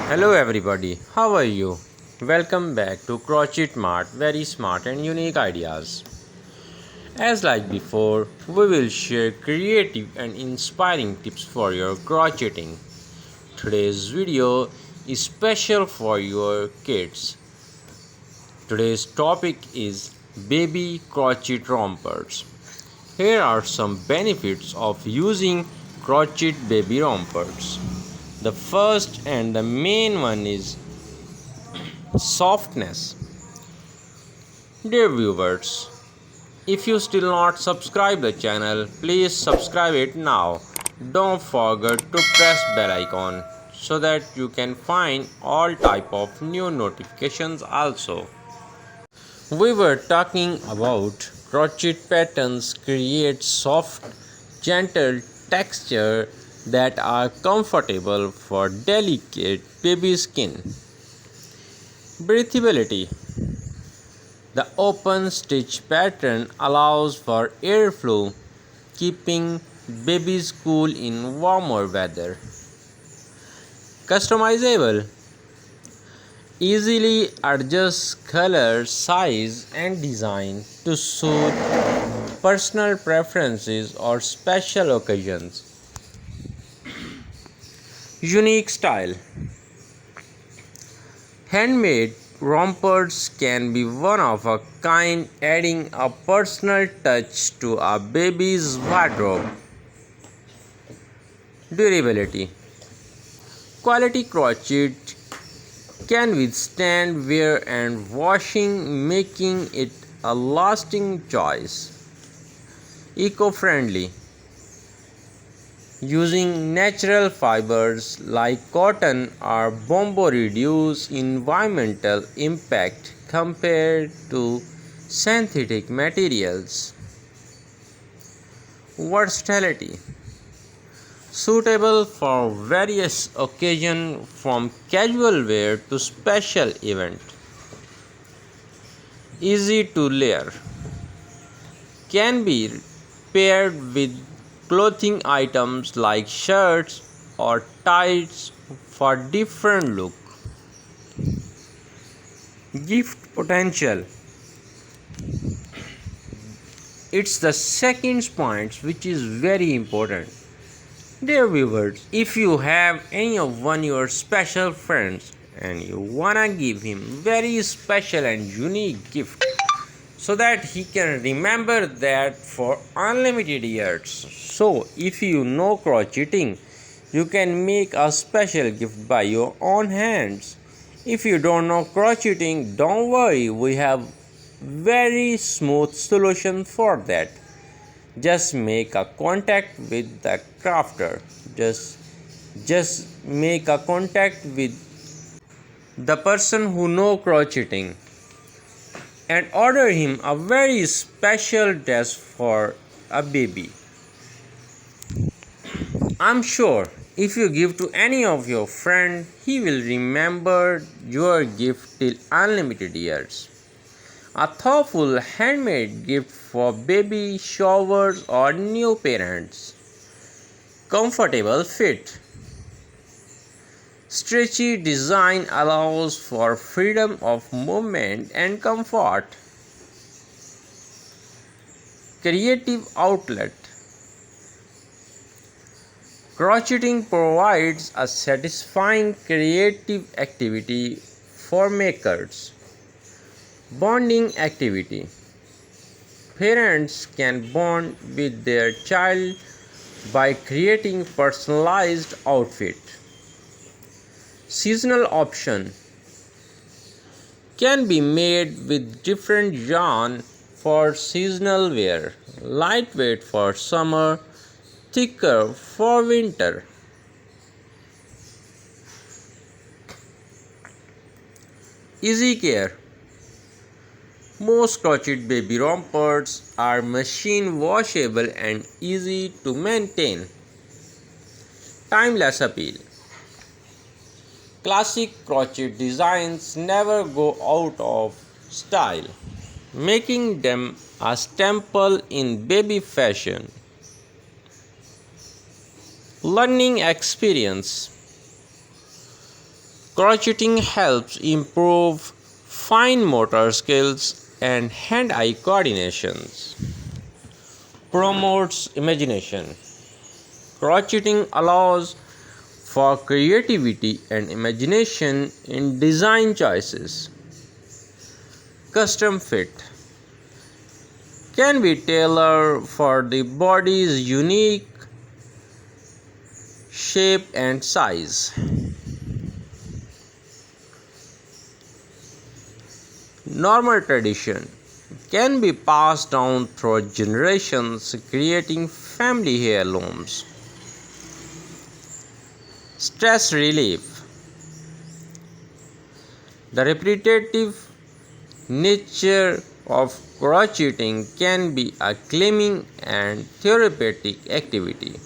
Hello everybody, how are you? Welcome back to Crochet Mart, very smart and unique ideas. As like before, we will share creative and inspiring tips for your crocheting. Today's video is special for your kids. Today's topic is baby crochet rompers. Here are some benefits of using crochet baby rompers. The first and the main one is softness. Dear viewers, if you still not subscribe the channel, please subscribe it now. Don't forget to press bell icon so that you can find all type of new notifications also. We were talking about crochet patterns create soft, gentle texture that are comfortable for delicate baby skin. Breathability. The open stitch pattern allows for airflow, keeping babies cool in warmer weather. Customizable. Easily adjust color, size, and design to suit personal preferences or special occasions. Unique style. Handmade rompers can be one of a kind, adding a personal touch to a baby's wardrobe. Durability. Quality crochet can withstand wear and washing, making it a lasting choice. Eco-friendly. Using natural fibers like cotton or bamboo reduce environmental impact compared to synthetic materials. Versatility. Suitable for various occasions from casual wear to special event. Easy to layer. Can be paired with clothing items like shirts or ties for different look. Gift potential. It's the second point which is very important. Dear viewers, if you have any of one your special friends and you wanna give him very special and unique gift so that he can remember that for unlimited years. So if you know crocheting, you can make a special gift by your own hands. If you don't know crocheting, don't worry, we have very smooth solution for that. Just make a contact with the crafter. Just make a contact with the person who know crocheting and order him a very special dress for a baby. I'm sure if you give to any of your friend, he will remember your gift till unlimited years. A thoughtful handmade gift for baby showers or new parents. Comfortable fit. Stretchy design allows for freedom of movement and comfort. Creative outlet. Crocheting provides a satisfying creative activity for makers. Bonding activity. Parents can bond with their child by creating personalized outfit. Seasonal option can be made with different yarn for seasonal wear, lightweight for summer, thicker for winter. Easy care. Most crochet baby rompers are machine washable and easy to maintain. Timeless appeal. Classic crochet designs never go out of style, making them a staple in baby fashion. Learning experience. Crocheting helps improve fine motor skills and hand-eye coordinations. Promotes imagination. Crocheting allows for creativity and imagination in design choices. Custom fit can be tailored for the body's unique shape and size. Normal tradition can be passed down through generations, creating family heirlooms. Stress relief. The repetitive nature of crocheting can be a calming and therapeutic activity.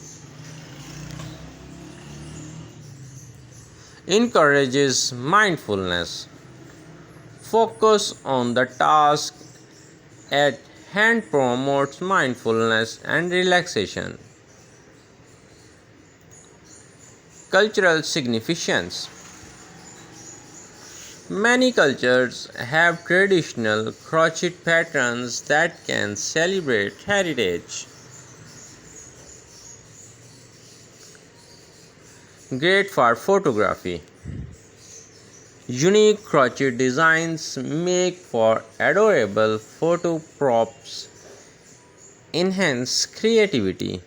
Encourages mindfulness. Focus on the task at hand promotes mindfulness and relaxation. Cultural significance. Many cultures have traditional crochet patterns that can celebrate heritage. Great for photography. Unique crochet designs make for adorable photo props, enhance creativity.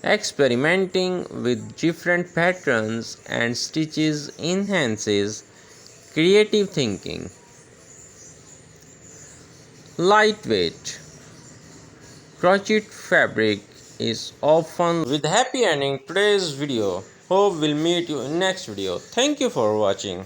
Experimenting with different patterns and stitches enhances creative thinking. Lightweight. Crochet fabric is often with happy ending today's video. Hope we'll meet you in next video. Thank you for watching.